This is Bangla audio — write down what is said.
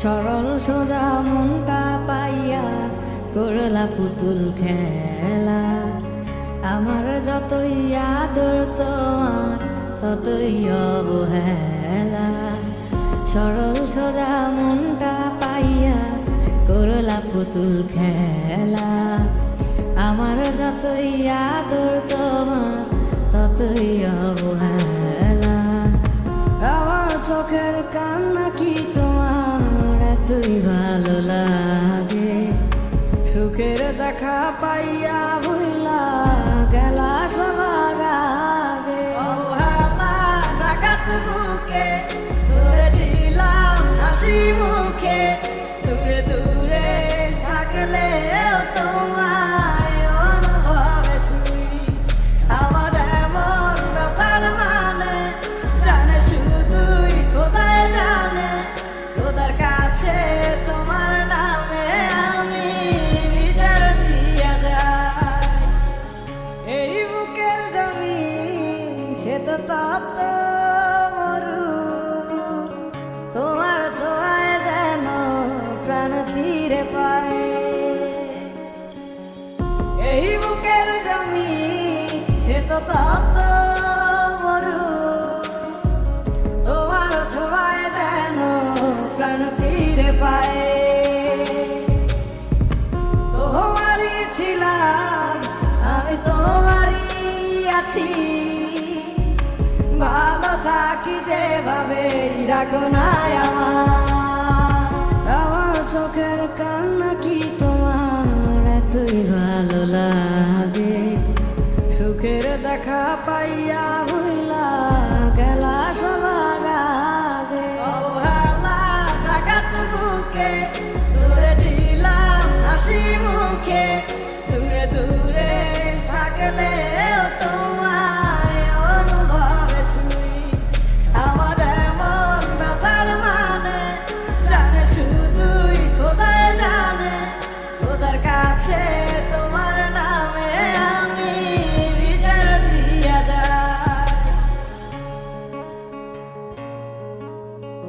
সরল সোজা মনটা পাইয়া করলা পুতুল খেলা। আমার যতই আদর তোমার ততই অবহেলা। সরল সোজা মনটা পাইয়া করলা পুতুল খেলা। আমার যতই আদর তোমার ততই অবহেলা। আমার চোখের কান্না কি তোমার এতই ভালো লাগে? সুখের দেখা পাইয়া ভুলা গেলা সবার আগে। অবহেলা ডাকাত বুকে ধরেছিলাম হাসি মুখে, দূরে দূরে থাকলেও তোমায় অনুভবে ছুঁই। আমার এমন ব্যথার মানে জানে শুধুই খোদাই জানে। খোদার কাছে তোমার নামে আমি বিচার দিয়া যাই। এই বুকের জমি সে তো তত মরু, তোমার ছোঁয়ায় যেন প্রাণ ফিরে পায়। এই বুকের জমি সে তো তত মরু, তোমার ছোঁয়ায় যেন প্রাণ ফিরে পায়। তোমারই ছিলাম আমি, তোমারই আছি। ভালো থাকি যেভাবে রাখো না আমার চোখের কান্না কি তোমার এতই ভালো লাগে? সুখের দেখা পাইয়া ভুলা গেলা সবার আগে। অবহেলা ডাকাত বুকে ধরেছিলাম হাসি মুখে, দূরে দূরে